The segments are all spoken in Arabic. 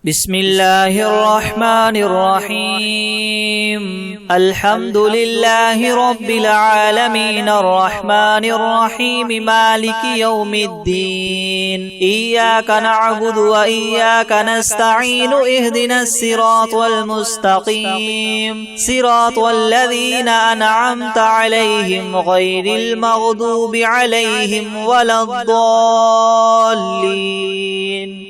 بسم الله الرحمن الرحيم الحمد لله رب العالمين الرحمن الرحيم مالك يوم الدين إياك نعبد وإياك نستعين اهدنا الصراط المستقيم صراط الذين أنعمت عليهم غير المغضوب عليهم ولا الضالين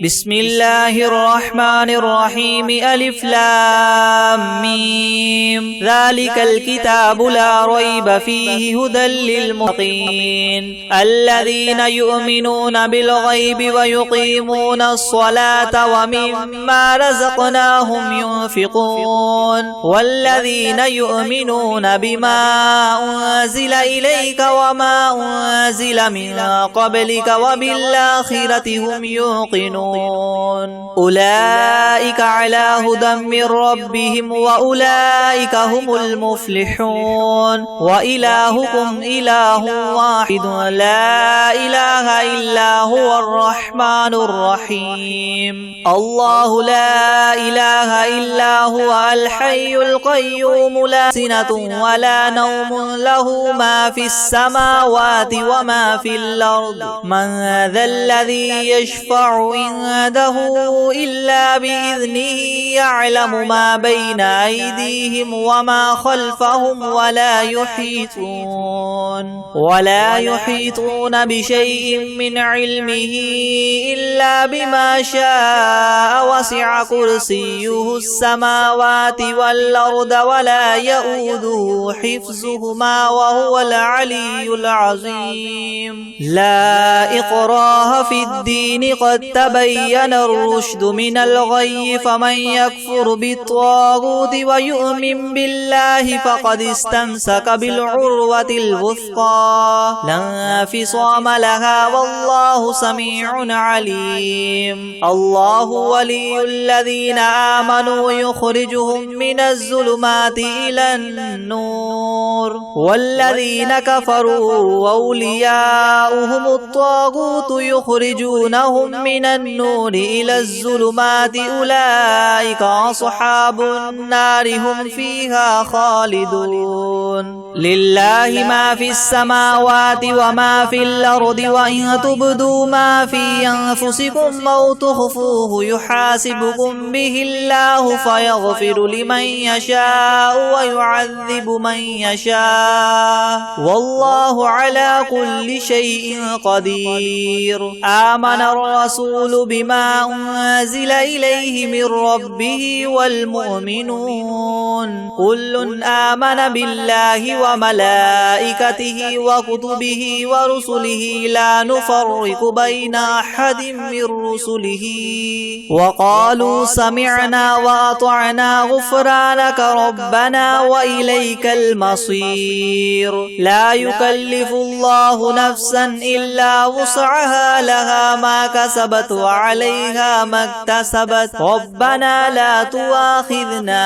بسم الله الرحمن الرحيم ألف لام ميم ذلك الكتاب لا ريب فيه هدى للمتقين الذين يؤمنون بالغيب ويقيمون الصلاة ومما رزقناهم ينفقون والذين يؤمنون بما أنزل إليك وما أنزل من قبلك وبالآخرة هم يوقنون أولئك على هدى من ربهم وأولئك هم المفلحون وإلهكم إله واحد لا إله إلا هو الرحمن الرحيم الله لا إله إلا هو الحي القيوم لا سنة ولا نوم له ما في السماوات وما في الأرض من ذا الذي يشفع عنده إلا بإذنه يعلم ما بين أيديهم وما خلفهم ولا يحيطون بشيء من علمه إلا بما شاء وسع كرسيه السماوات والأرض ولا يؤوده حفظهما وهو العلي العظيم لا إكراه في الدين قد تبين الرشد من الغي فمن يكفر بالطاغوت ويؤمن بالله فقد استمسك بالعروة الوثقى لا انفصام لها والله سميع عليم الله ولي الذين آمنوا يخرجهم من الظلمات إلى النور والذين كفروا أولياؤهم الطاغوت يخرجونهم من النور إلى الظلمات أولئك أصحاب النار هم فيها خالدون لله ما في السماوات وما في الأرض وإن تبدوا ما في أنفسكم أو تخفوه يحاسبكم به الله فيغفر لمن يشاء ويعذب من يشاء والله على كل شيء قدير آمن الرسول بما أنزل إليه من ربه والمؤمنون كل آمن بالله وملائكته وكتبه ورسله لا نفرق بين أحد من رسله وقالوا سمعنا وأطعنا غفرانك ربنا وإليك المصير لا يكلف الله نفسا إلا وسعها لها ما كسبت وعليها ما اكتسبت ربنا لا تؤاخذنا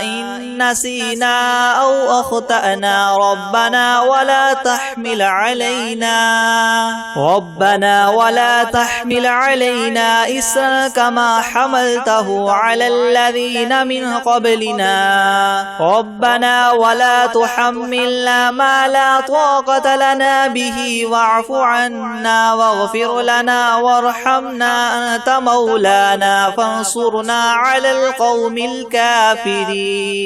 إن نسينا أو أخطأنا ربنا ولا تحمل علينا إسرا كما حملته على الذين من قبلنا ربنا ولا تحملنا ما لا طاقة لنا به واعف عنا واغفر لنا وارحمنا أنت مولانا فانصرنا على القوم الكافرين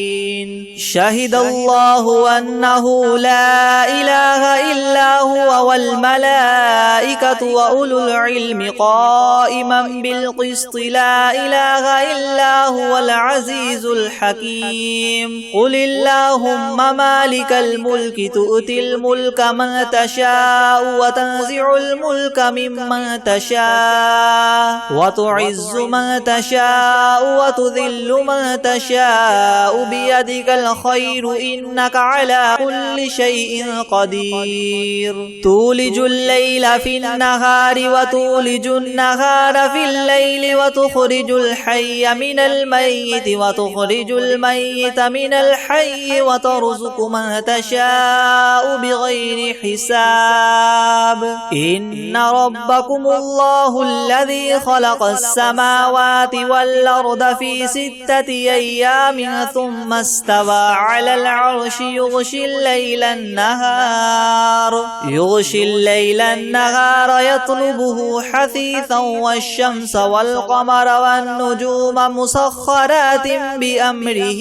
شهد الله أنه لا إله إلا هو والملائكة وأولو العلم قائما بالقسط لا إله إلا هو العزيز الحكيم قل اللهم مالك الملك تؤتي الملك من تشاء وتنزع الملك ممن تشاء وتعز من تشاء وتذل من تشاء بيدك الخير إنك على على كل شيء قدير تولج الليل في النهار وتولج النهار في الليل وتخرج الحي من الميت وتخرج الميت من الحي وترزق من تشاء بغير حساب إن ربكم الله الذي خلق السماوات والأرض في 6 أيام ثم استوى على العرش يغشي الليل النهار يطلبه حثيثا والشمس والقمر والنجوم مسخرات بأمره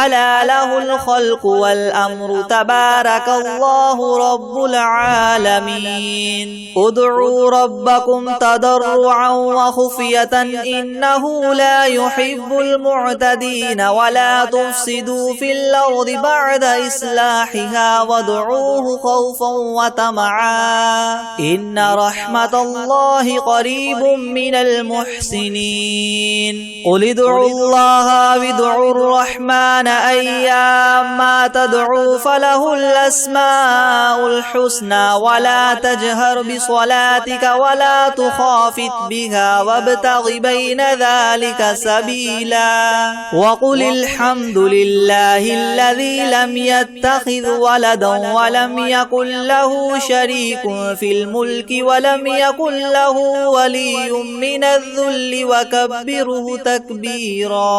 ألا له الخلق والأمر تبارك الله رب العالمين ادعوا ربكم تضرعا وخفية إنه لا يحب المعتدين ولا تفسدوا في الأرض بعد إصلاحها وادعوه خوفا وطمعا إن رحمة الله قريب من المحسنين قل ادعوا الله وادعوا الرحمن أيما تدعوا فله الأسماء الحسنى ولا تجهر بصلاتك ولا تخافت بها وابتغ بين ذلك سبيلا وقل الحمد لله الذي لم يتخذ ولدا ولم يكن له شريك في الملك ولم يكن له ولي من الذل وكبره تكبيرا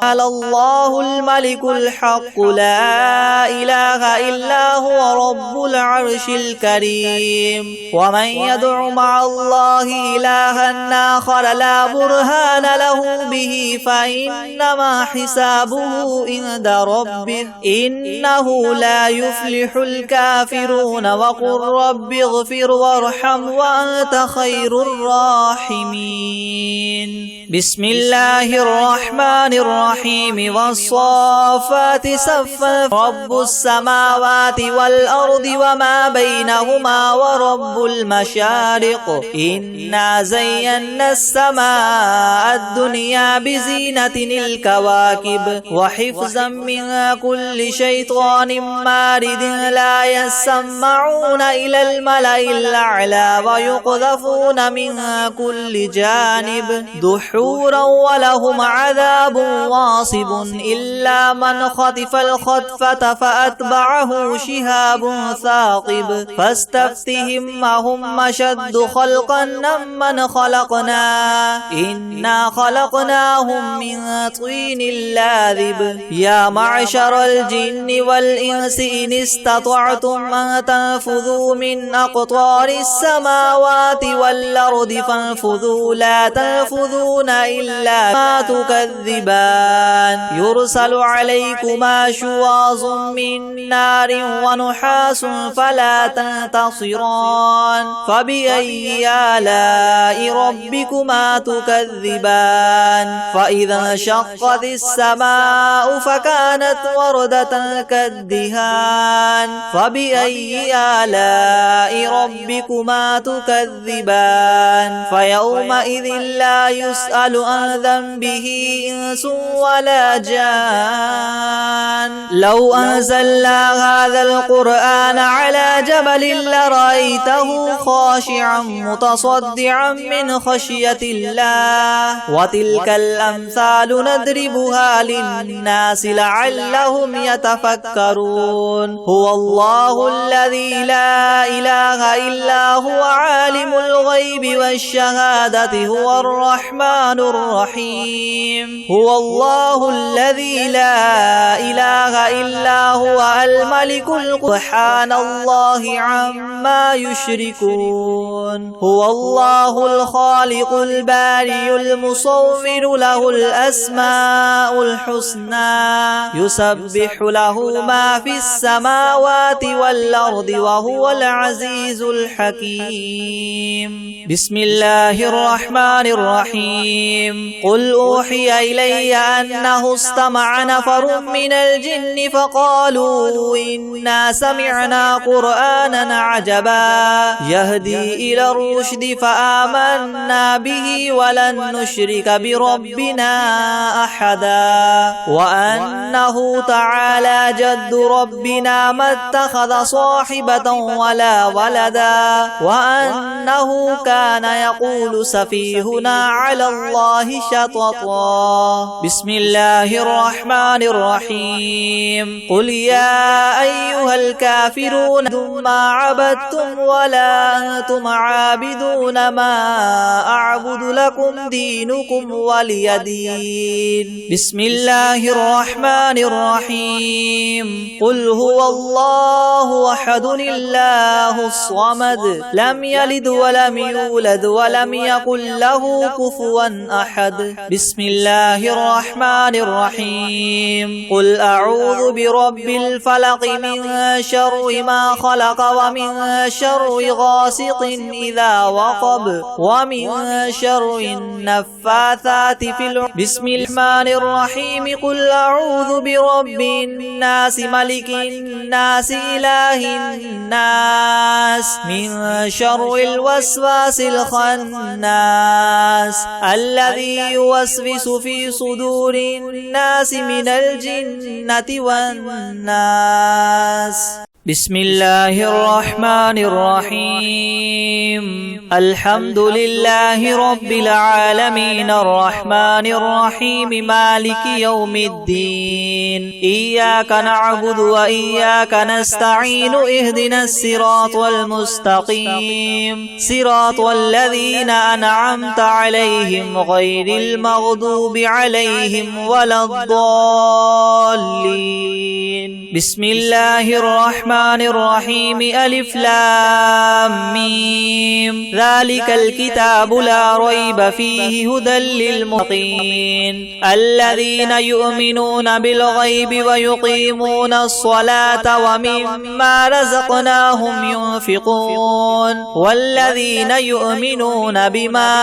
على الله الملك الحق لا إله إلا هو رب العرش الكريم ومن يدع مع الله إلها آخر لا برهان له به فإنما حسابه عند ربه إنه لا يفلح الكافرون وقل رب اغفر وارحم وأنت خير الراحمين بسم الله الرحمن الرحيم والصافات صفا رب السماوات والأرض وما بينهما ورب المشارق إنا زينا السماء الدنيا بزينة الكواكب وحفظا من كل شيطان مارد لا يسمعون إلى الملأ الأعلى ويقذفون من كل جانب دحورا ولهم عذاب واصب إلا من خطف الخطفة فأتبعه شهاب ثاقب فاستفتهم أهم أشد خلقا ممن خلقنا إنا خلقناهم من طين لاذب يا معشر الجن والإنس إن استطعتم أن تنفذوا من أقطار السماوات والأرض فانفذوا لا تنفذون إلا ما تكذبان يرسل عليكما شواظ من نار ونحاس فلا تنتصران فبأي آلاء ربكما تكذبان فإذا انشقت السماء فكانت وردة كالدهان فبأي آلاء ربكما تكذبان فيومئذ لا يسأل عن ذنبه إنس ولا جان لو أنزلنا هذا القرآن على جبل لرأيته خاشعا متصدعا من خشية الله وتلك الأمثال نضربها للناس لعلهم يتفكرون هو الله الذي لا إله إلا هو عالم الغيب والشهادة هو الرحمن الرحيم هو الله الذي لا إله إلا هو الملك سبحان الله عما يشركون هو الله الخالق البارئ المصور له الأسماء الحسنى يسبح له ما في السماوات والأرض وهو العزيز الحكيم بسم الله الرحمن الرحيم قل أوحي إلي أنه استمع نفر من الجن فقالوا إنا سمعنا قرآنا عجبا يهدي إلى الرشد فآمنا به ولن نشرك بربنا أحدا وأنه تعالى جد ربنا ما اتخذ صاحبة ولا ولدا وأنه كان يقول سفيهنا على الله شططا. بسم الله الرحمن الرحيم. قل يا أيها الكافرون ما عبدتم ولا أنتم عابدون ما أعبد لكم دينكم ولي دين. بسم الله الرحمن الرحيم. قل هو الله أحد الله الصمد لم يلد ولم يولد ولم يكن له كفوا أحد. بسم الله الرحمن الرحيم. قل أعوذ برب الفلق من شر ما خلق ومن شر غاسق إذا وقب ومن شر النفاثات في العقد. بسم الرحمن الرحيم. قل أعوذ برب الناس ملك الناس إله الناس من شر الوسواس الخناس الذي يوسوس في صدور الناس من الجنة والناس. بسم الله الرحمن الرحيم. الحمد لله رب العالمين الرحمن الرحيم مالك يوم الدين إياك نعبد وإياك نستعين اهدنا الصراط المستقيم صراط الذين أنعمت عليهم غير المغضوب عليهم ولا الضالين. بسم الله الرحمن الرحيم. ألف لام ميم. ذلك الكتاب لا ريب فيه هدى للمتقين الذين يؤمنون بالغيب ويقيمون الصلاة ومما رزقناهم ينفقون والذين يؤمنون بما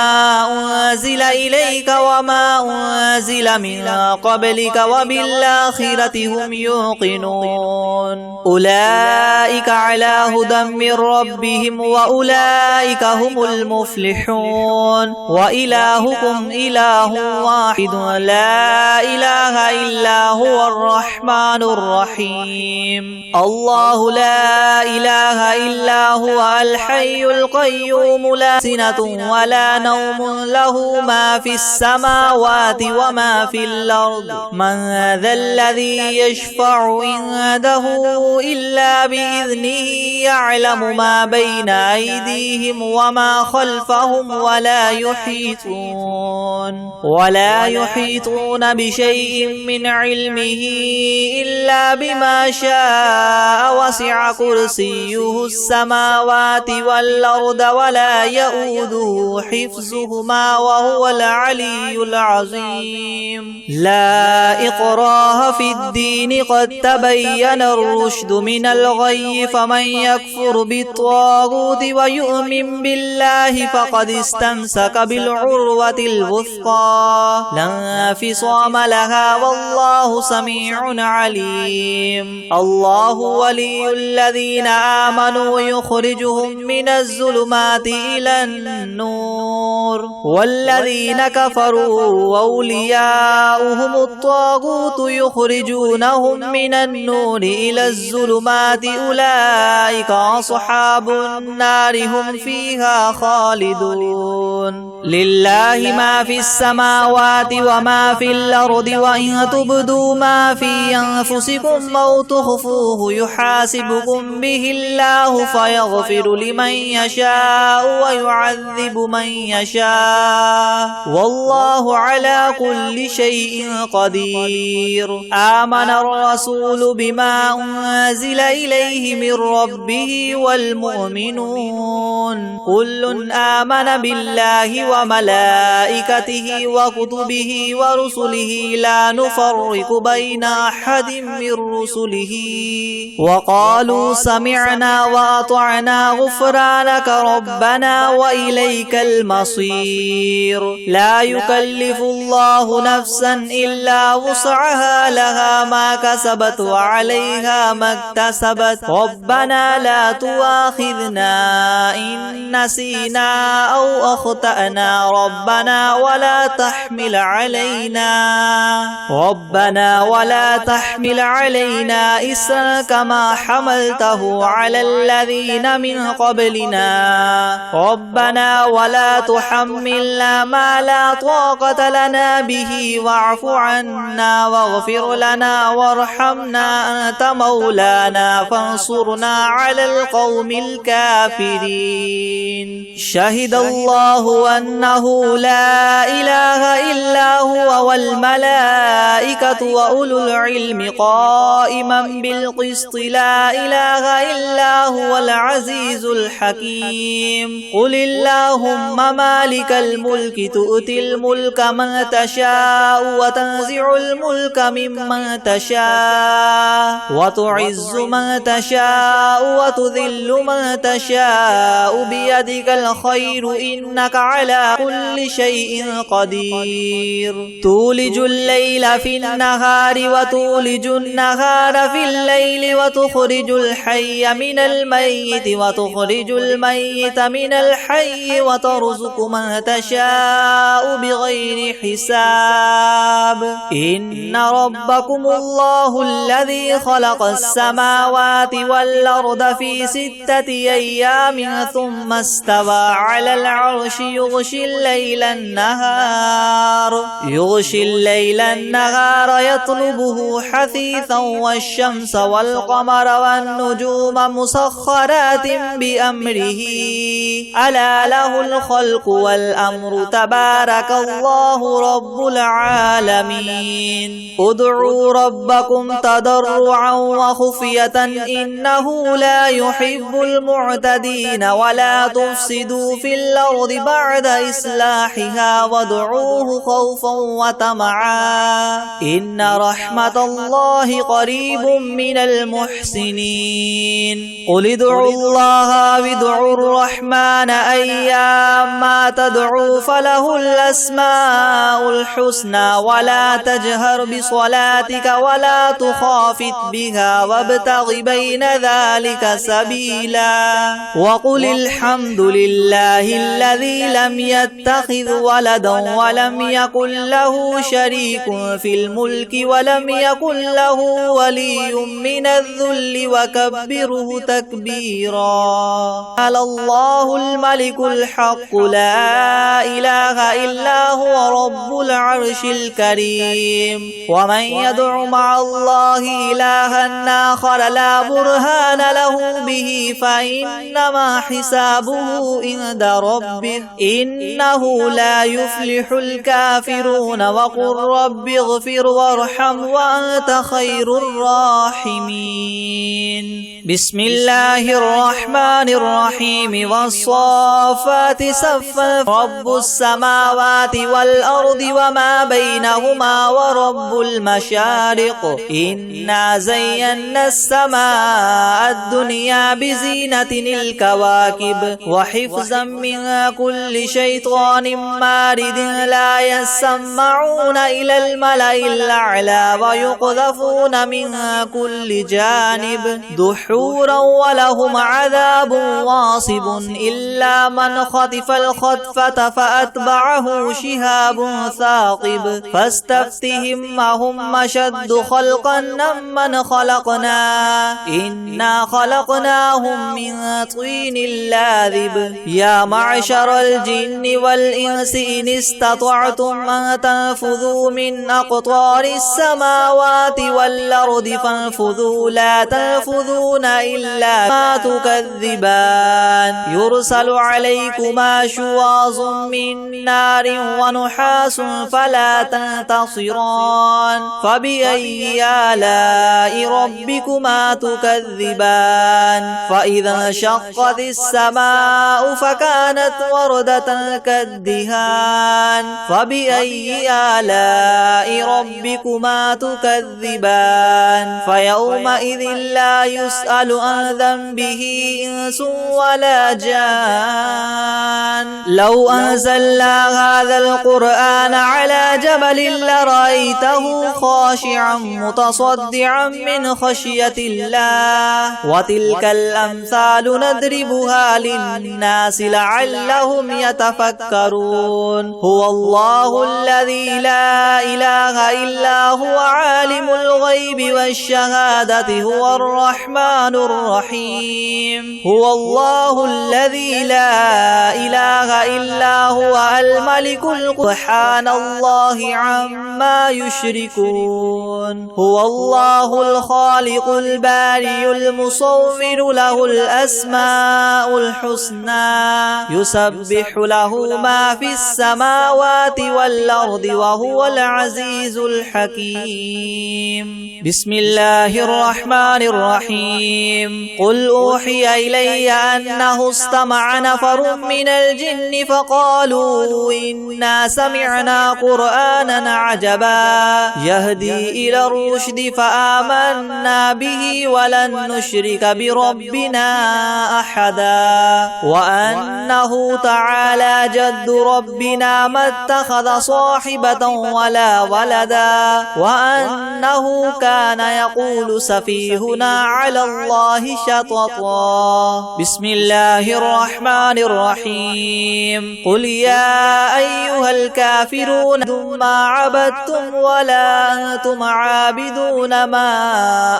أنزل إليك وما أنزل من قبلك وبالآخرة هم يوقنون أولئك على هدى من ربهم وأولئك هم المفلحون. وإلهكم إله واحد لا إله إلا هو الرحمن الرحيم. الله لا إله إلا هو الحي القيوم لا سنة ولا نوم له ما في السماوات وما في الأرض من ذا الذي يشفع عنده إلا بإذنه يعلم ما بين أيديهم وما خلفهم ولا يحيطون بشيء من علمه إلا بما شاء وسع كرسيه السماوات والأرض ولا يؤوده حفظهما وهو العلي العظيم. لا إكراه في الدين قد تبين الرشد من الغي فمن يكفر بالطاغوت ويؤمن بالله فقد استمسك بالعروة الوثقى لا انفصام لها والله سميع عليم. الله ولي الذين آمنوا يخرجهم من الظلمات إلى النور والذين كفروا أولياؤهم الطاغوت يخرجونهم من النور إلى الظلمات أولئك أصحاب النار هم فيها خالدون. لله ما في السماوات وما في الأرض وإن تبدوا ما في أنفسكم أو تخفوه يحاسبكم به الله فيغفر لمن يشاء ويعذب من يشاء والله على كل شيء قدير. آمن الرسول بما أنزل إليه من ربه والمؤمنون كل آمن بالله وملائكته وكتبه ورسله لا نفرق بين أحد من رسله وقالوا سمعنا وأطعنا غفرانك ربنا وإليك المصير لا يكلف الله نفسا إلا وسعها لها ما كسبت وعليها ما اكتسبت ربنا لا تؤاخذنا إن نسينا أو أخطأنا ربنا ولا تحمل علينا إسرا كما حملته على الذين من قبلنا ربنا ولا تحملنا ما لا طاقة لنا به واعف عنا واغفر لنا وارحمنا أنت مولانا فانصرنا على القوم الكافرين شهد الله أنه لا إله إلا هو والملائكة وأولو العلم قائما بالقسط لا إله إلا هو العزيز الحكيم قل اللهم مالك الملك تؤتي الملك من تشاء وتنزع الملك ممن تشاء وتعز من تشاء وتذل من تشاء بيدك الخير إنك على كل شيء قدير تولج الليل في النهار وتولج النهار في الليل وتخرج الحي من الميت وتخرج الميت من الحي وترزق من تشاء بغير حساب إن ربكم الله الذي خلق السماوات والأرض في 6 أيام ثم استوى على العرش يغشي الليل النهار يطلبه حثيثا والشمس والقمر والنجوم مسخرات بأمره ألا له الخلق والأمر تبارك الله رب العالمين ادعوا ربكم تضرعا وخفية إنه لا يحب المعتدين ولا تفسدوا في الأرض بعد إصلاحها وادعوه خوفا وطمعا إن رحمة الله قريب من المحسنين قل ادعوا الله وادعوا الرحمن أيما تدعوا فله الأسماء الحسنى ولا تجهر بصلاتك ولا تخافت بها وابتغ بين ذلك سبيلا وقل الحمد لله الذي لم يتخذ ولدا ولم يكن له شريك في الملك ولم يكن له ولي من الذل وكبره تكبيرا على الله الملك الحق لا إله إلا هو رب العرش الكريم ومن يدع مع الله إلها آخر لا برهان له به فإنما حسابه عند ربه إنه لا يفلح الكافرون وقل رب اغفر وارحم وأنت خير الراحمين بسم الله الرحمن الرحيم والصافات صفا رب السماوات والأرض وما بينهما ورب المشارق إنا زينا السماء الدنيا بزينة الكواكب وحفظا من كل شيطان مارد لا يسمعون إلى الملأ الأعلى ويقذفون من كل جانب دحورا ولهم عذاب واصب إلا من خطف الخطفة فأتبعه شهاب ثاقب فاستفتهم أهم أشد خلقا ممن خلقنا إنا خلقناهم من طين لاذب يا معشر الجن والإنس إن استطعتم أن تنفذوا من أقطار السماوات والأرض فانفذوا لا تنفذون إلا ما تكذبان يرسل عليكما شواظ من نار ونحاس فلا تنتصران فبأي آلاء ربكما تكذبان فإذا انشقت السماء فكانت وردة كالدهان فبأي آلاء ربكما تكذبان فيومئذ لا يسأل عن ذنبه إنس ولا جان لو أنزلنا هذا القرآن على جبل لرأيته خاشعا متصدعا من خشية الله وتلك الأمثال نضربها للناس لعلهم يتفكرون هو الله الذي لا إله إلا هو عالم الغيب والشهادة هو الرحمن الرحيم هو الله الذي لا إله إلا هو الملك سبحان الله عما يشركون هو الله الخالق البارئ المصور له الأسماء الحسنى يسبح له ما في السماوات والأرض وهو العزيز الحكيم بسم الله الرحمن الرحيم قل أوحي إلي أنه استمع نفر من الجن فقالوا إنا سمعنا قرآنا عجبا يهدي إلى الرشد فآمنا به ولن نشرك بربنا أحدا وأنه تعالى جد ربنا ما اتخذ صاحبة ولا ولدا وأنه كان يقول سفيهنا على الله شططا بسم الله الرحمن الرحيم قل يا أيها الكافرون ما عبدتم ولا أنتم عابدون ما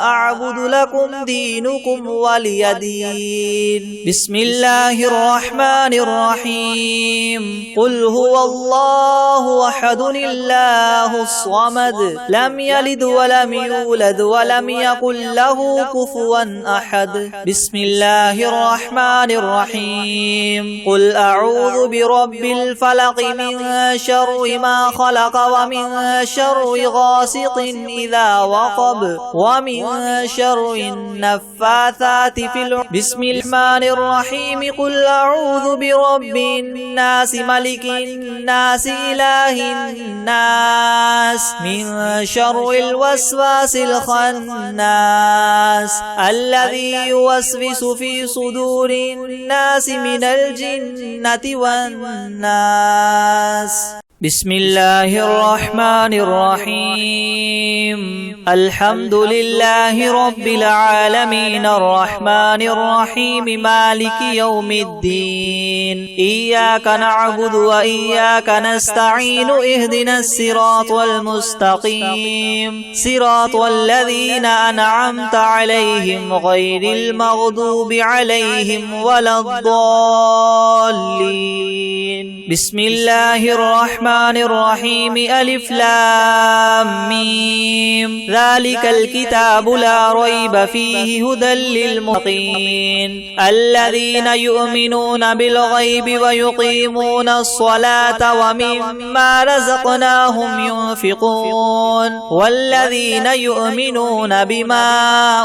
أعبد لكم دينكم ولي دين بسم الله الرحمن الرحيم قل هو الله أحد الله الصمد لم يلد ولم يولد ولم يكن له كفوا أحد بسم الله الرحمن الرحيم قل أعوذ برب الفلق من شر ما خلق ومن شر غاسق إذا وقب ومن شر النفاثات في العقد بسم الرحمن الرحيم قل أعوذ برب الناس ملك الناس إله الناس من شر الوسواس الخناس الذي يوسوس في صدور الناس من الجنة والناس بسم الله الرحمن الرحيم الحمد لله رب العالمين الرحمن الرحيم مالك يوم الدين إياك نعبد وإياك نستعين اهدنا الصراط المستقيم صراط الذين أنعمت عليهم غير المغضوب عليهم ولا الضالين بسم الله الرحمن الرحيم ألف لام ميم ذلك الكتاب لا ريب فيه هدى للمتقين الذين يؤمنون بالغيب ويقيمون الصلاة ومما رزقناهم ينفقون والذين يؤمنون بما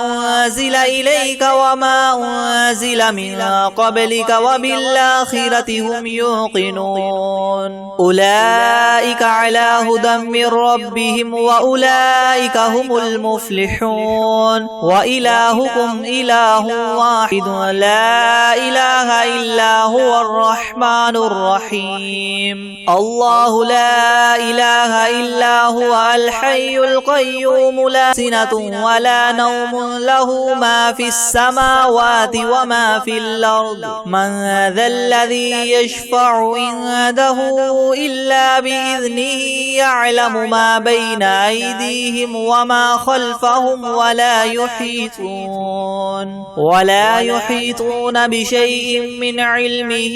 أنزل إليك وما أنزل من قبلك وبالآخرة هم يوقنون أولئك على هدى من ربهم وأولئك هم المفلحون وإلهكم إله واحد لا إله إلا هو الرحمن الرحيم الله لا إله إلا هو الحي القيوم لا سنة ولا نوم له ما في السماوات وما في الأرض من ذا الذي يشفع عنده إلا إلا بإذنه يعلم ما بين أيديهم وما خلفهم ولا يحيطون بشيء من علمه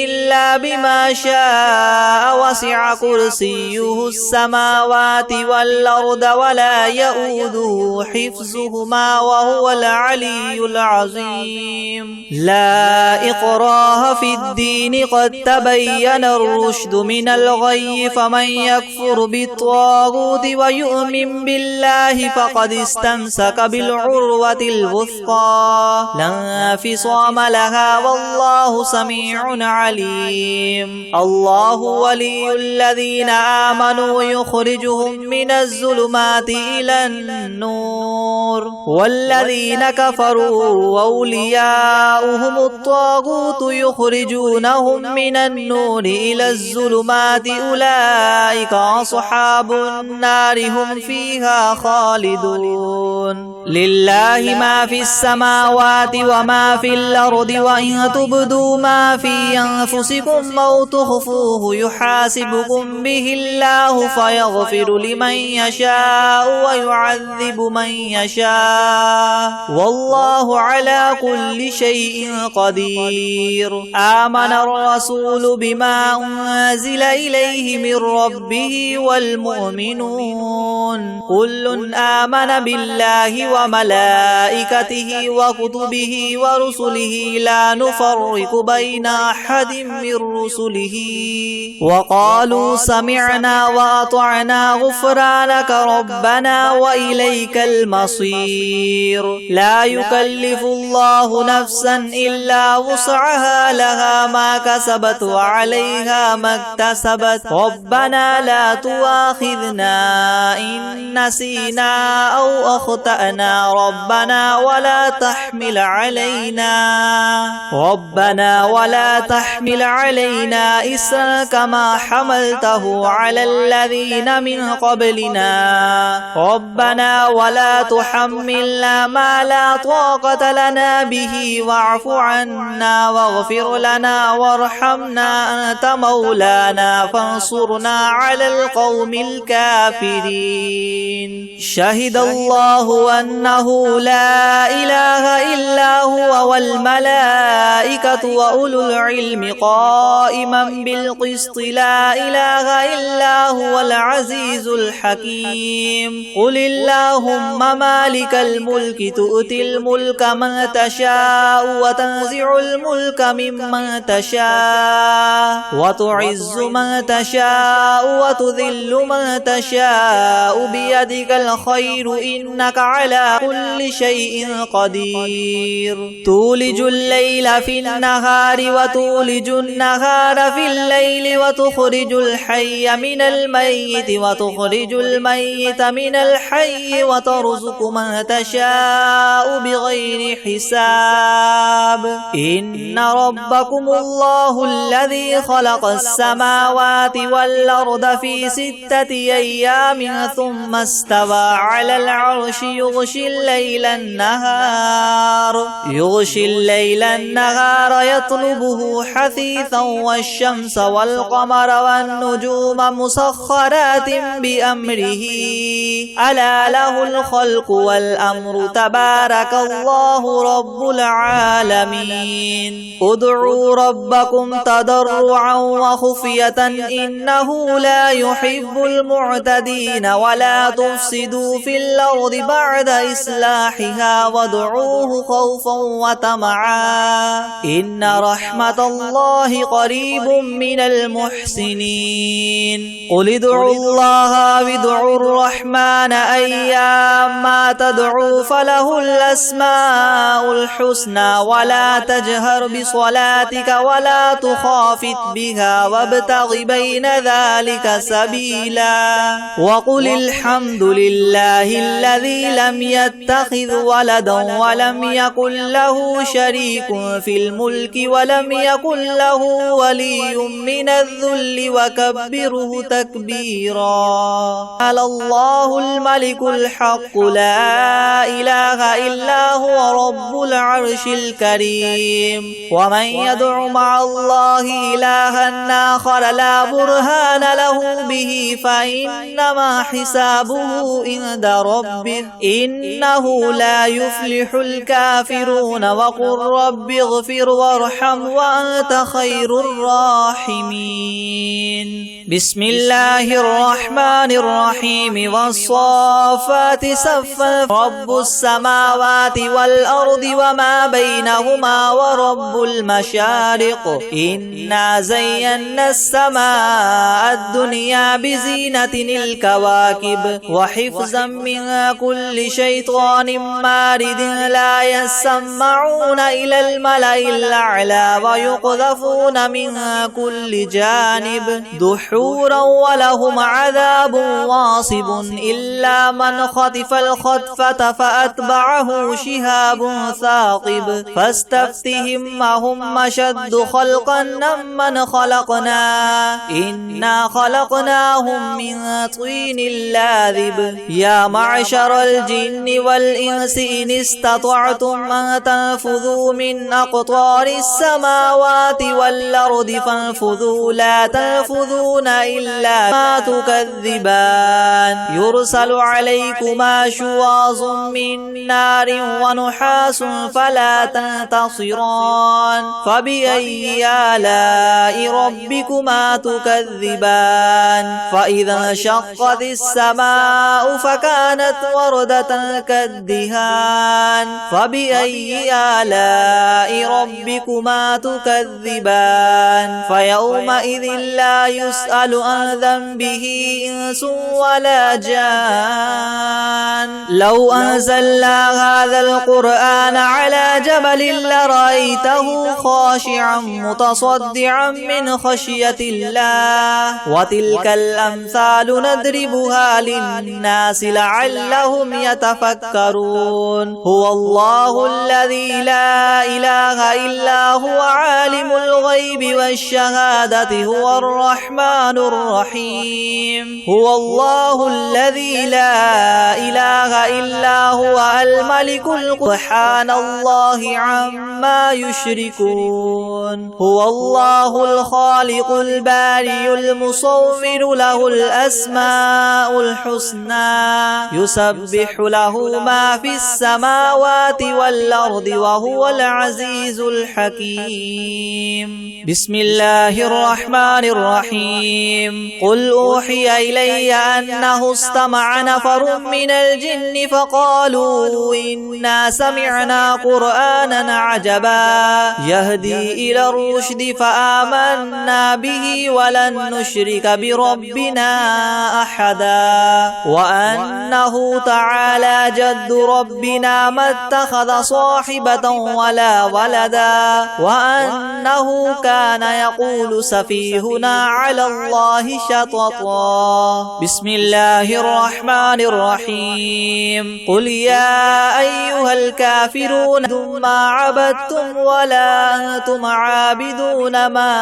إلا بما شاء وسع كرسيه السماوات والأرض ولا يؤوده حفظهما وهو العلي العظيم لا إكراه في الدين قد تبين الرشد من الغي فمن يكفر بالطاغوت ويؤمن بالله فقد استمسك بالعروة الوثقى لا انفصام لها والله سميع عليم الله ولي الذين آمنوا يخرجهم من الظلمات إلى النور والذين كفروا أولياؤهم الطاغوت يخرجونهم من النور إلى الظلمات أولئك أصحاب النار هم فيها خالدون لله ما في السماوات وما في الأرض وإن تبدوا ما في أنفسكم أو تخفوه يحاسبكم به الله فيغفر لمن يشاء ويعذب من يشاء والله على كل شيء قدير آمن الرسول بما أنزل إليه من ربه والمؤمنون كل آمن بالله وملائكته وكتبه ورسله لا نفرق بين أحد من رسله وقالوا سمعنا وأطعنا غفرانك ربنا وإليك المصير لا يكلف الله نفسا إلا وسعها لها ما كسبت وعليها ما اكتسبت ربنا لا تؤاخذنا إن نسينا أو أخطأنا ربنا ولا تحمل علينا إسرا كما حملته على الذين من قبلنا ربنا ولا تحملنا ما لا طاقة لنا به واعف عنا واغفر لنا وارحمنا أنت مولانا فانصرنا على القوم الكافرين شهد الله أنه لا إله إلا هو والملائكة وأولو العلم قائما بالقسط لا إله إلا هو العزيز الحكيم قل اللهم مالك الملك تؤتي الملك من تشاء وتنزع الملك ممن تشاء وتعز من تشاء وتذل من تشاء بيدك الخير إنك على كل شيء قدير تولج الليل في النهار وتولج النهار في الليل وتخرج الحي من الميت وتخرج الميت من الحي وترزق من تشاء بغير حساب إن ربكم الله الذي خلق السماوات والأرض في 6 أيام ثم استوى على العرش يغشي الليل النهار يطلبه حثيثا والشمس والقمر والنجوم مسخرات بأمره ألا له الخلق والأمر تبارك الله رب العالمين ادعوا ربكم تضرعا وخفية إنه لا يحب المعتدين ولا تفسدوا في الأرض بعد إصلاحها وادعوه خوفا وطمعا إن رحمة الله قريب من المحسنين قل ادعوا الله وادعوا الرحمن أيما تدعوا فله الأسماء الحسنى ولا تجهر بصلاتك ولا تخافت بها وابتغ بين ذلك سبيلا وقل الحمد لله الذي لم يتخذ ولدا ولم يكن له شريك في الملك ولم يكن له ولي من الذل وكبره تكبيرا على الله الملك الحق لا إله إلا هو رب العرش الكريم. ومن يدع مع الله إلها آخر لا برهان له به فإنما حسابه عند ربه إنه لا يفلح الكافرون. وقل رب اغفر وارحم وأنت خير الراحمين. بسم الله الرحمن الرحيم. والصافات صفا رب السماوات والأرض وما بينهما ورب المشارق إنا زينا السماء الدنيا بزينة الكواكب وحفظا من كل شيطان مارد لا يسمعون إلى الملأ الأعلى ويقذفون من كل جانب دحورا ولهم عذاب واصب إلا من خطف الخطفة فأتبعه شهاب ثاقب فاستفتهم أهم أشد خلقا ممن خلقنا إنا خلقناهم من طين لاذب. يا معشر الجن والإنس إن استطعتم أن تنفذوا من أقطار السماوات والأرض فانفذوا لا تنفذون إلا ما تكذبان. يرسل عليكما شواظ من نار ونحاس فلا تنتصران. فبأي آلاء ربكما تكذبان. فإذا انشقت السماء فكانت وردة كالدهان. فبأي آلاء ربكما تكذبان. فيومئذ لا يسأل عن ذنبه إنس ولا جان. لو أنزلنا هذا القرآن على جبل لرأيته خاشعا متصدعا من خشية الله. وتلك الأمثال نضربها للناس لعلهم يتفكرون. هو الله الذي لا إله إلا هو عالم الغيب والشهادة هو الرحمن الرحيم. هو الله الذي لا إله إلا هو الملك سبحان الله عما يشركون. هو الله الخالق البارئ المصور له الأسماء الحسنى يسبح له ما في السماوات والأرض وهو العزيز الحكيم. بسم الله الرحمن الرحيم. قل أوحي إلي أنه استمع نفر من الجن فقالوا إنا سمعنا قرآنا عجبا يهدي إلى الرشد فآمنا به ولن نشرك بربنا أحدا. وأنه تعالى جد ربنا ما اتخذ صاحبة ولا ولدا. وأنه كان يقول سفيهنا على الله شططا. بسم الله الرحمن الرحيم. قل يا أيها الكافرون ما عبدتم ولا أنتم عابدون ما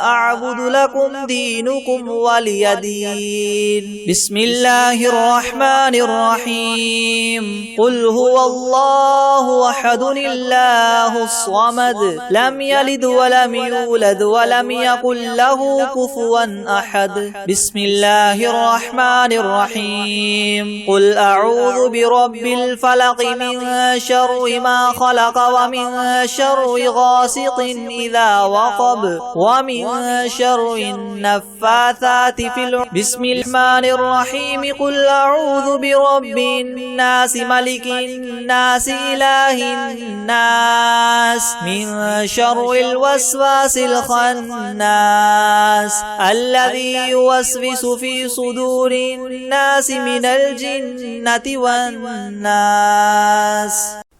أعبد لكم دينكم ولي دين. بسم الله الرحمن الرحيم. قل هو الله أحد الله الصمد لم يلد ولم يولد ولم يكن له كفوا أحد. بسم الله الرحمن الرحيم. قل أعوذ برب الفلق من شر ما خلق ومن شر غاسق إذا وقب ومن شر النفاثات في العقد. بسم الرحمن الرحيم. قل أعوذ برب الناس ملك الناس إله الناس من شر الوسواس الخناس الذي يوسوس في صدور الناس من الجنة والناس.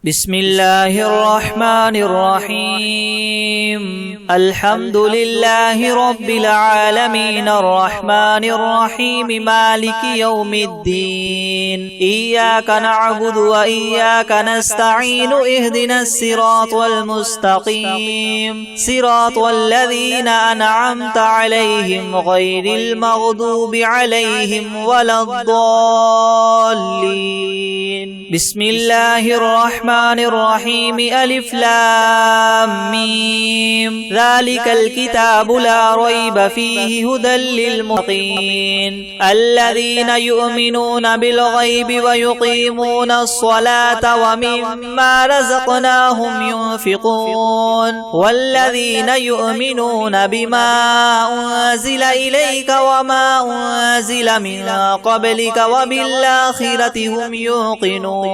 بسم الله الرحمن الرحيم الحمد لله رب العالمين الرحمن الرحيم مالك يوم الدين إياك نعبد وإياك نستعين اهدنا الصراط المستقيم صراط الذين أنعمت عليهم غير المغضوب عليهم ولا الضالين بسم الله الرحمن الرحيم ألف لام ميم ذلك الكتاب لا ريب فيه هدى للمتقين الذين يؤمنون بالغيب ويقيمون الصلاة ومما رزقناهم ينفقون والذين يؤمنون بما أنزل إليك وما أنزل من قبلك وبالآخرة هم يوقنون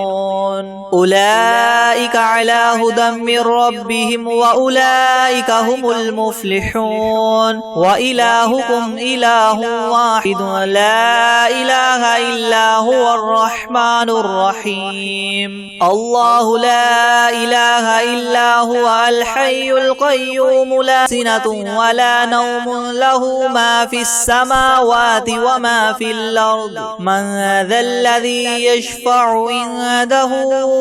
أولئك على هدى من ربهم وأولئك هم المفلحون وإلهكم إله واحد لا إله إلا هو الرحمن الرحيم الله لا إله إلا هو الحي القيوم لا سنة ولا نوم له ما في السماوات وما في الأرض من ذا الذي يشفع عنده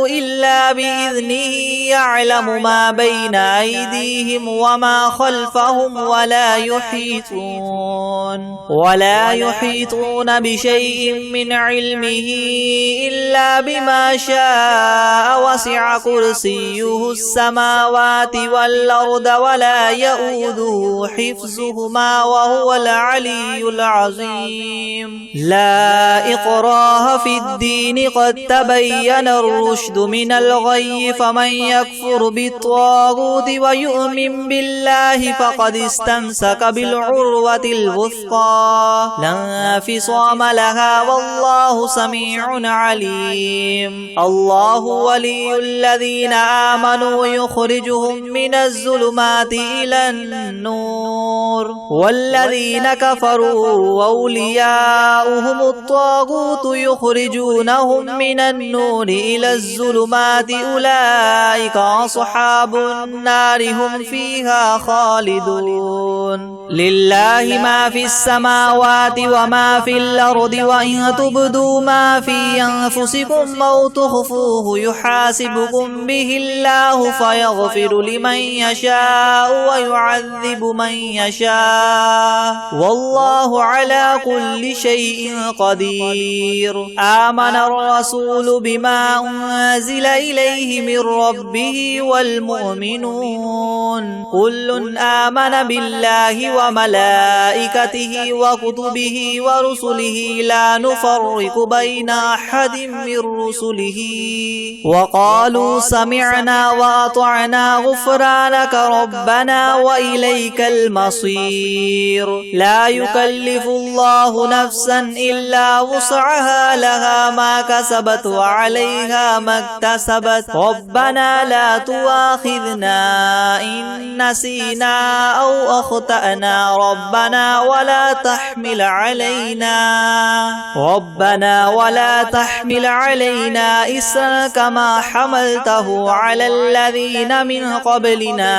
إلا بإذنه يعلم ما بين أيديهم وما خلفهم ولا يحيطون بشيء من علمه إلا بما شاء وسع كرسيه السماوات والأرض ولا يؤوده حفظهما وهو العلي العظيم لا إكراه في الدين قد تبين الرشد من الغي فمن يكفر بالطاغوت ويؤمن بالله فقد استمسك بالعروة الوثقى لا انفصام لها والله سميع عليم الله ولي الذين آمنوا يخرجهم من الظلمات إلى النور والذين كفروا أولياؤهم الطاغوت يخرجونهم من النور إلى الظلمات أولئك أصحاب النار هم فيها خالدون لله ما في السماوات وما في الأرض وإن تبدوا ما في أنفسكم أو تخفوه يحاسبكم به الله فيغفر لمن يشاء ويعذب من يشاء والله على كل شيء قدير آمن الرسول بما أنزل إليه من ربه والمؤمنون كل آمن بالله وملائكته وكتبه ورسله لا نفرق بين أحد من رسله وقالوا سمعنا وأطعنا غفرانك ربنا وإليك المصير لا يكلف الله نفسا إلا وسعها لها ما كسبت وعليها ما اكتسبت ربنا لا تؤاخذنا إن نسينا أو أخطأنا ربنا ولا تحمل علينا إسرا كما حملته على الذين من قبلنا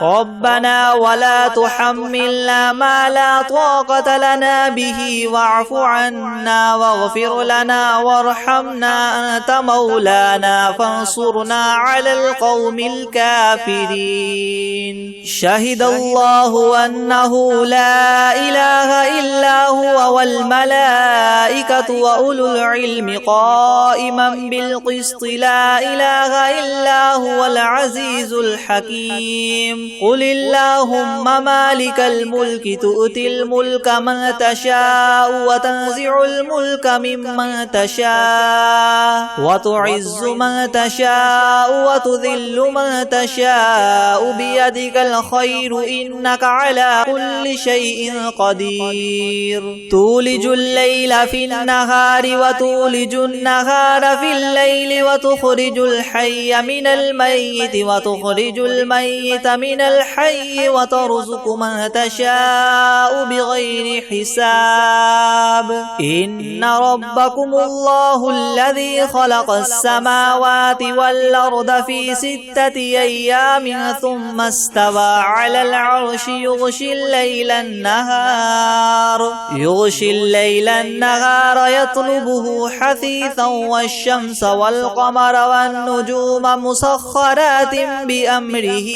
ربنا ولا تحملنا ما لا طاقة لنا به واعف عنا واغفر لنا وارحمنا أنت مولانا فانصرنا على القوم الكافرين شهد الله أنه لا إله إلا هو والملائكة وأولو العلم قائما بالقسط لا إله إلا هو العزيز الحكيم قل اللهم مالك الملك تؤتي الملك من تشاء وتنزع الملك ممن تشاء وتعز من تشاء وتذل من تشاء بيدك الخير إنك على كل شيء قدير تولج الليل في النهار وتولج النهار في الليل وتخرج الحي من الميت وتخرج الميت من الحي وترزق من تشاء بغير حساب إن ربكم الله الذي خلق السماوات السماوات والأرض في 6 أيام ثم استوى على العرش يغشي الليل النهار يطلبه حثيثا والشمس والقمر والنجوم مسخرات بأمره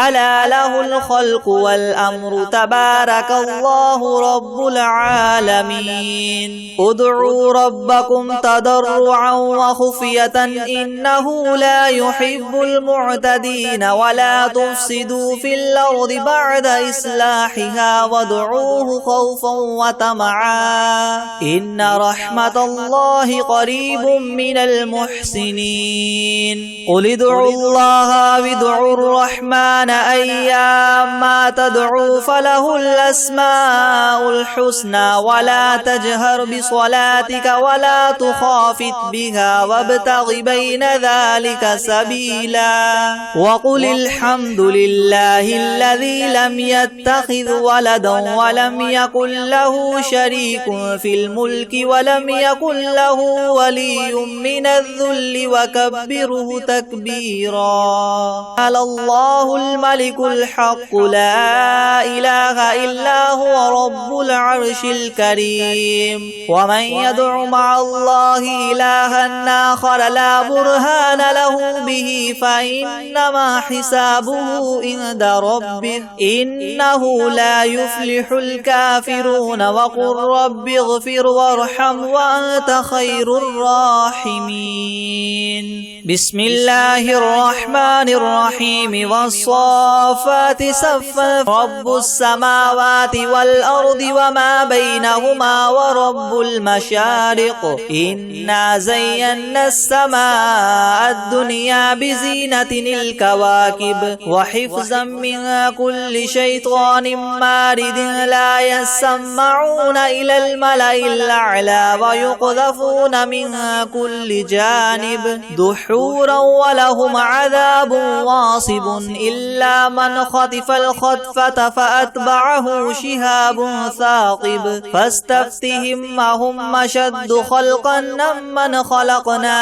ألا له الخلق والأمر تبارك الله رب العالمين ادعوا ربكم تضرعا وخفية إنه لا يحب المعتدين ولا تفسدوا في الأرض بعد إصلاحها وادعوه خوفا وطمعا إن رحمة الله قريب من المحسنين قل ادعوا الله وادعوا الرحمن أيما تدعوا فله الأسماء الحسنى ولا تجهر بصلاتك ولا تخافت بها وابتغ بين ذلك سبيلا وقل الحمد لله الذي لم يتخذ ولدا ولم يكن له شريك في الملك ولم يكن له ولي من الذل وكبره تكبيرا على الله الملك الحق لا إله إلا هو رب العرش الكريم ومن يدع مع الله إلها آخر لا برهان له به فإنما حسابه عند ربه إنه لا يفلح الكافرون وقل رب اغفر وارحم وأنت خير الراحمين بسم الله الرحمن الرحيم والصافات صفا رب السماوات والأرض وما بينهما ورب المشارق إنا زينا السماء الدنيا بزينة الكواكب وحفظا من كل شيطان مارد لا يسمعون إلى الملأ الأعلى ويقذفون من كل جانب دحورا ولهم عذاب واصب إلا من خطف الخطفة فأتبعه شهاب ثاقب فاستفتهم أهم أشد خلقا ممن خلقنا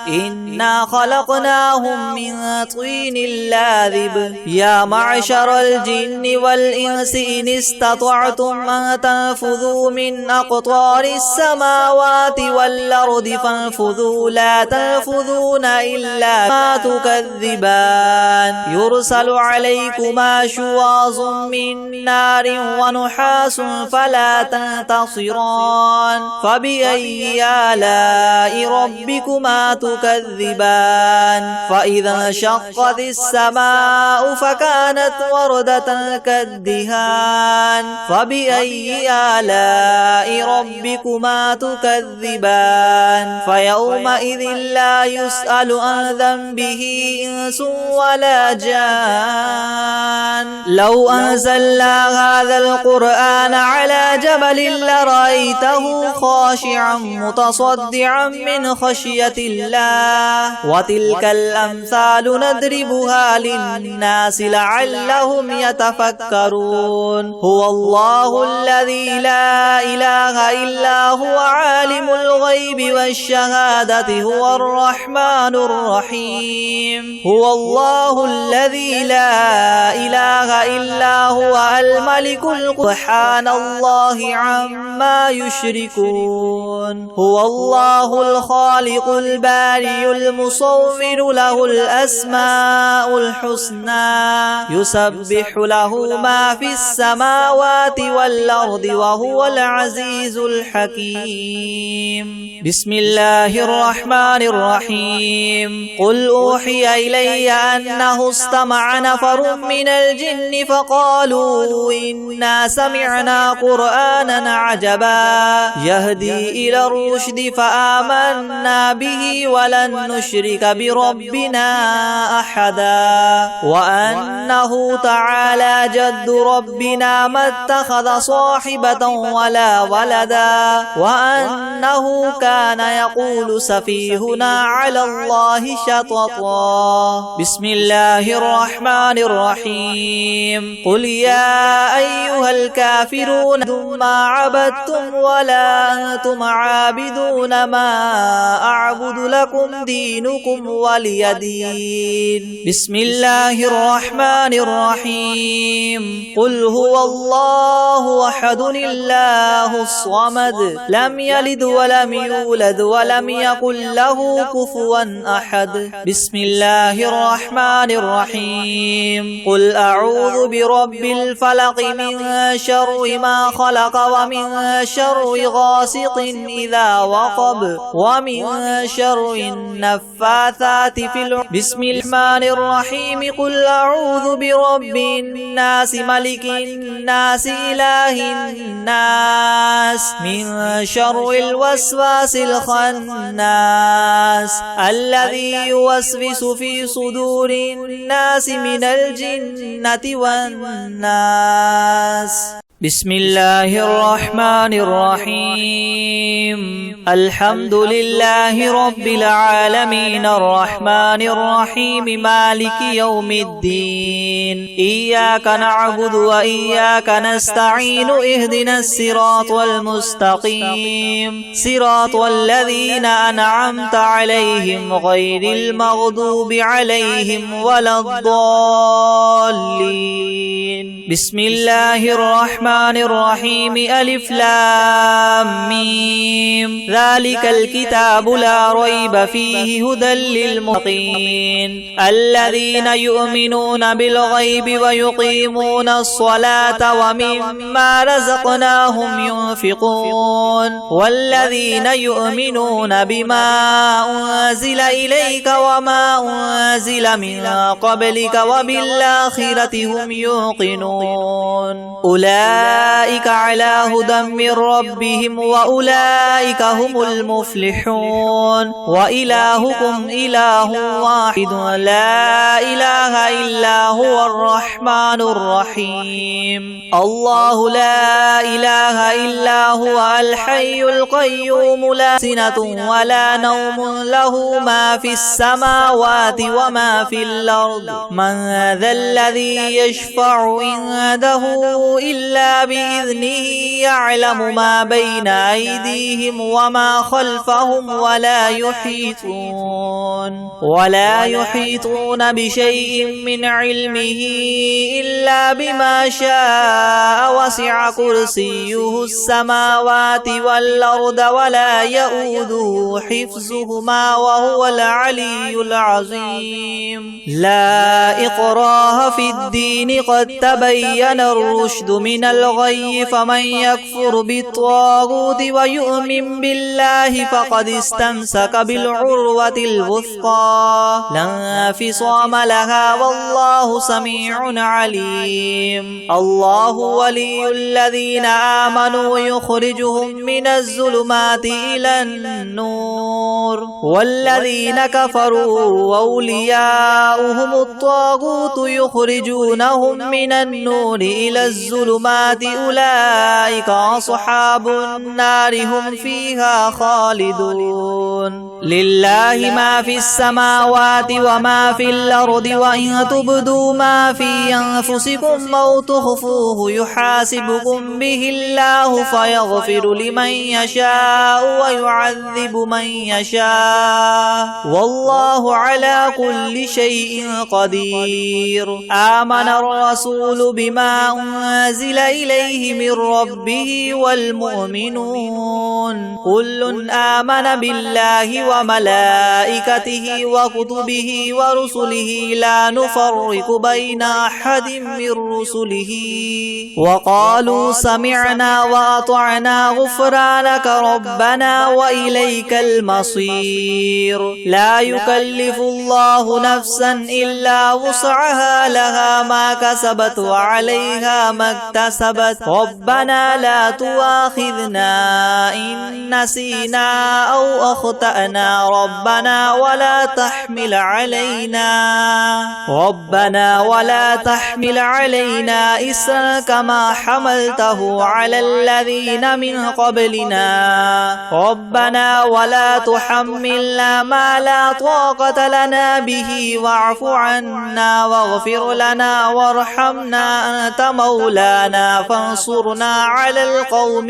إنا خلقناهم من طين لاذب يا معشر الجن والإنس إن استطعتم أن تنفذوا من أقطار السماوات والأرض فانفذوا لا تنفذون إلا ما تكذبان يرسل عليكما شواظ من نار ونحاس فلا تنتصران فبأي آلاء ربكما تكذبان فإذا انشقت السماء فكانت وردة كالدهان فبأي آلاء ربكما تكذبان فيومئذ لا يسأل عن ذنبه إنس ولا جان لو أنزلنا هذا القرآن على جبل لرأيته خاشعا متصدعا من خشية الله وتلك الأمثال نضربها للناس لعلهم يتفكرون هو الله الذي لا إله إلا هو عالم الغيب والشهادة هو الرحمن الرحيم هو الله الذي لا إله إلا هو الملك سبحان الله عما يشركون هو الله الخالق البارئ المصور له الأسماء الحسنى يسبح له ما في السماوات والأرض وهو العزيز الحكيم بسم الله الرحمن الرحيم قل أوحي إلي أنه استمع نفر من الجن فقالوا إنا سمعنا قرآنا عجبا يهدي إلى الرشد فآمنا به ولن نشرك بربنا أحدا وأنه تعالى جد ربنا ما اتخذ صاحبة ولا ولدا وأنه كان يقول سفيهنا على الله شططا بسم الله الرحمن الرحيم قل يا أيها الكافرون ما عبدتم ولا أنتم عابدون ما أعبد أعبد لكم دينكم ولي دين. بسم الله الرحمن الرحيم. قل هو الله أحد الله الصمد لم يلد ولم يولد ولم يكن له كفوا أحد. بسم الله الرحمن الرحيم. قل أعوذ برب الفلق من شر ما خلق ومن شر غاسق إذا وقب ومن شر النفاثات في العقد. بسم الرحمن الرحيم. قل أعوذ برب الناس ملك الناس إله الناس من شر الوسواس الخناس الذي يوسوس في صدور الناس من الجنة والناس. بسم الله الرحمن الرحيم. الحمد لله رب العالمين الرحمن الرحيم مالك يوم الدين. إياك نعبد وإياك نستعين. اهدنا الصراط المستقيم صراط الذين أنعمت عليهم غير المغضوب عليهم ولا الضالين. بسم الله الرحمن الرحيم. ألف لام ميم. ذلك الكتاب لا ريب فيه هدى للمتقين الذين يؤمنون بالغيب ويقيمون الصلاة ومما رزقناهم ينفقون والذين يؤمنون بما أنزل إليك وما أنزل من قبلك وبالآخرة هم يوقنون. أولئك على هدى من ربهم وأولئك هم المفلحون. وإلهكم إله واحد لا إله إلا هو الرحمن الرحيم. الله لا إله إلا هو الحي القيوم لا سنة ولا نوم له ما في السماوات وما في الأرض. من ذا الذي يشفع عنده إلا بإذنه يعلم ما بين أيديهم وما خلفهم ولا يحيطون بشيء من علمه إلا بما شاء. وسع كرسيه السماوات والأرض ولا يؤوده حفظهما وهو العلي العظيم. لا إكراه في الدين قد تبين الرشد من الغي فمن يكفر بالطاغوت ويؤمن بالله فقد استمسك بالعروة الوثقى لا انفصام لها والله سميع عليم. الله ولي الذين آمنوا يخرجهم من الظلمات إلى النور والذين كفروا أولياؤهم الطاغوت يخرجونهم من النور إلى الظلمات أولئك أصحاب النار هم فيها خالدون. لله ما في السماوات وما في الأرض وإن تبدوا ما في أنفسكم أو تخفوه يحاسبكم به الله فيغفر لمن يشاء ويعذب من يشاء والله على كل شيء قدير. آمن الرسول بما أنزل إليه من ربه والمؤمنون كل آمن بالله وملائكته وكتبه ورسله لا نفرق بين أحد من رسله وقالوا سمعنا وأطعنا غفرانك ربنا وإليك المصير. لا يكلف الله نفسا إلا وسعها لها ما كسبت وعليها ما اكتسبت ربنا لا تؤاخذنا إن نسينا أو أخطأنا ربنا ولا تحمل علينا إسرا كما حملته على الذين من قبلنا ربنا ولا تحملنا ما لا طاقة لنا به واعف عنا واغفر لنا وارحمنا أنت مولانا فانصرنا على القوم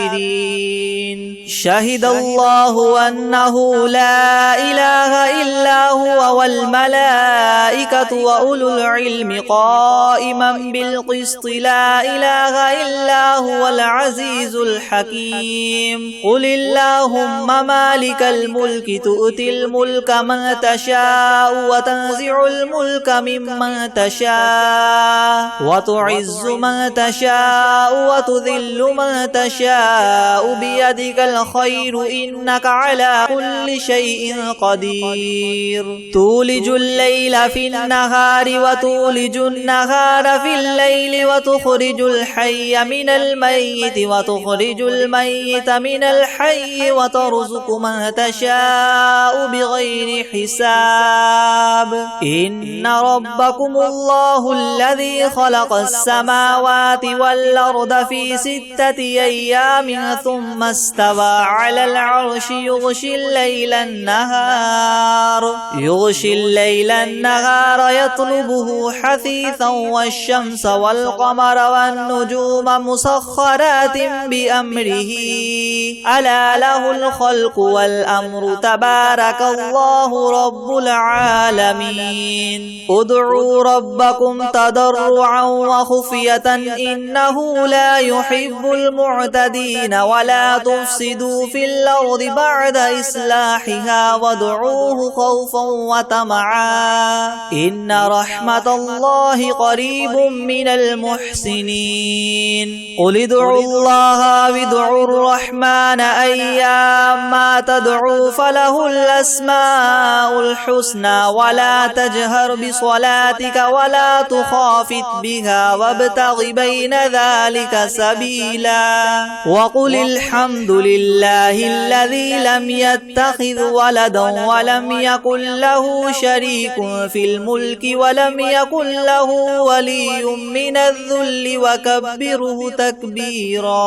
الكافرين. شهد الله الله أنه لا إله إلا هو والملائكة وأولو العلم قائما بالقسط لا إله إلا هو العزيز الحكيم قل اللهم مالك الملك تؤتي الملك من تشاء وتنزع الملك ممن تشاء وتعز من تشاء وتذل من تشاء بيدك الخير إنك على كل شيء قدير تولج الليل في النهار وتولج النهار في الليل وتخرج الحي من الميت وتخرج الميت من الحي وترزق من تشاء بغير حساب إن ربكم الله الذي خلق السماوات والأرض في 6 أيام ثم استوى على العرش يغشي الليل النهار يطلبه حثيثا والشمس والقمر والنجوم مسخرات بأمره ألا له الخلق والأمر تبارك الله رب العالمين ادعوا ربكم تضرعا وخفية إنه لا يحب المعتدين ولا تفسدوا في الأرض بعد إصلاحها وادعوه خوفا وطمعا إن رحمة الله قريب من المحسنين قل ادعوا الله وادعوا الرحمن أيما تدعوا فله الأسماء الحسنى ولا تجهر بصلاتك ولا تخافت بها وابتغ بين ذلك سبيلا وقل الحمد لله الذي لم يتخذ ولدا ولم يكن له شريك في الملك ولم يكن له ولي من الذل وكبره تكبيرا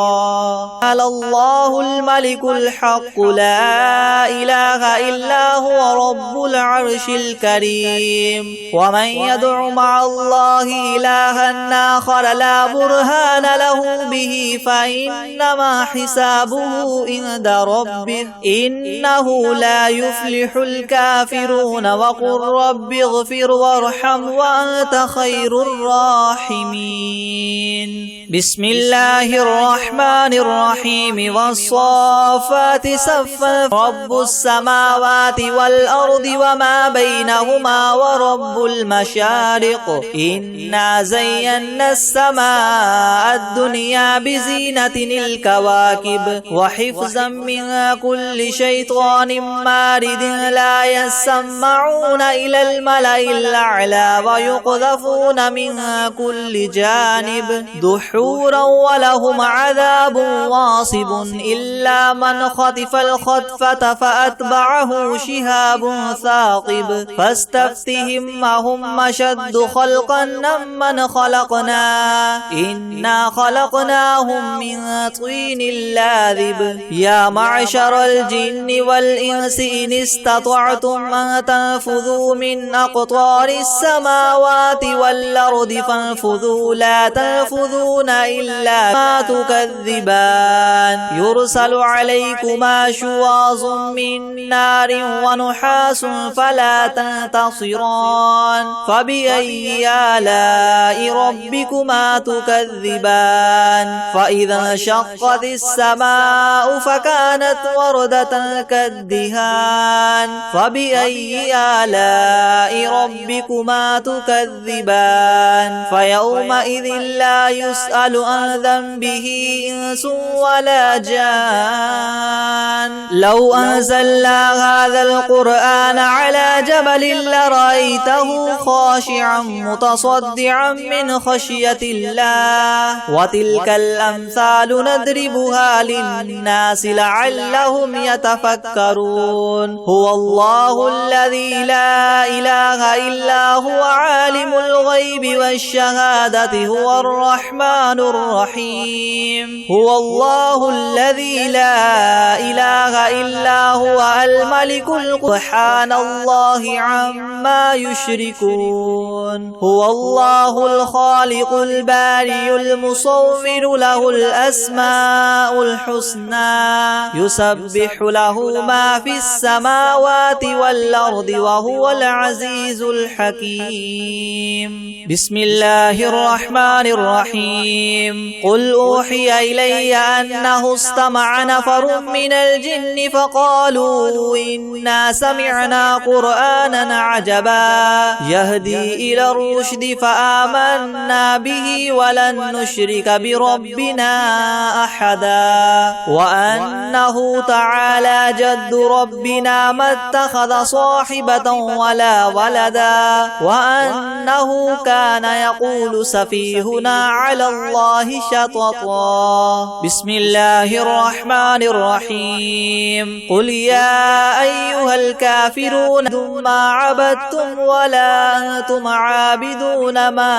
على الله الملك الحق لا إله إلا هو رب العرش الكريم ومن يدع مع الله إلها آخر لا برهان له به فإنما حسابه عند ربه إنه لا يفلح الكافرون وقل رب اغفر وارحم وأنت خير الراحمين بسم الله الرحمن الرحيم والصافات صفا رب السماوات والأرض وما بينهما ورب المشارق إنا زينا السماء الدنيا بزينة الكواكب وحفظا من كل شيطان مارد لا يسمعون إلى الملأ الأعلى ويقذفون من كل جانب دحورا ولهم عذاب واصب إلا من خطف الخطفة فأتبعه شهاب ثاقب فاستفتهم أهم أشد خلقا ممن خلقنا إنا خلقناهم من طين لاذب يا معشر الجن والإنس إن استطعتم أن تنفذوا من أقطار السماوات والأرض فانفذوا لا تنفذون إلا ما تكذبان يرسل عليكما شواظ من نار ونحاس فلا تنتصران فبأي آلاء ربكما تكذبان فإذا انشقت السماء فكانت وردة كالدهان فبأي آلاء ربكما تكذبان فيومئذ لا يسأل عن ذنبه إنس ولا جان لو أنزلنا هذا القرآن على جبل لرأيته خاشعا متصدعا من خشية الله وتلك الأمثال نضربها للناس لعلهم يتفكرون هو الله الذي لا إله إلا هو عالم الغيب والشهادة هو الرحمن الرحيم هو الله الذي لا إله إلا هو الملك سبحان الله عما يشركون هو الله الخالق البارئ المصور له الأسماء الحسنى يسبح له ما في السماوات والأرض وهو العزيز الحكيم بسم الله الرحمن الرحيم قل أوحي إلي أنه استمع نفر من الجن فقالوا إنا سمعنا قرآنا عجبا يهدي إلى الرشد فآمنا به ولن نشرك بربنا أحدا وأنه تعالى جد ربنا ما اتخذ صاحبة ولا ولدا وأنه كان يقول سفيهنا على الله شططا بسم الله الرحمن الرحيم قل يا أيها الكافرون ما عبدتم ولا أنتم عابدون ما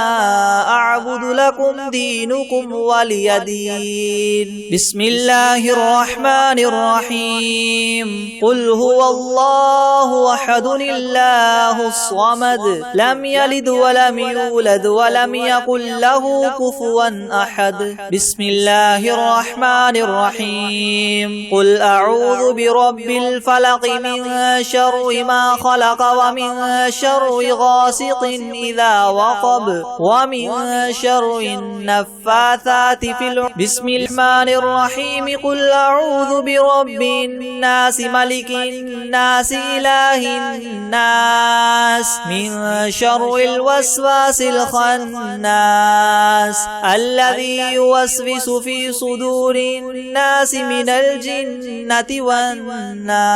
أعبد لكم دينكم ولي دين بسم الله الرحمن الرحيم قل هو الله أحد الله الصمد لم يلد ولم يولد ولم يكن له كفوا أحد بسم الله الرحمن الرحيم قل أعوذ برب الفلق من شر ما خلق ومن شر غاسق إذا وقب ومن شر النفاثات في العقد بسم الرحمن الرحيم قل أعوذ برب الناس ملك الناس إله الناس من شر الوسواس الخناس الذي يوسوس في صدور الناس من الجنة والناس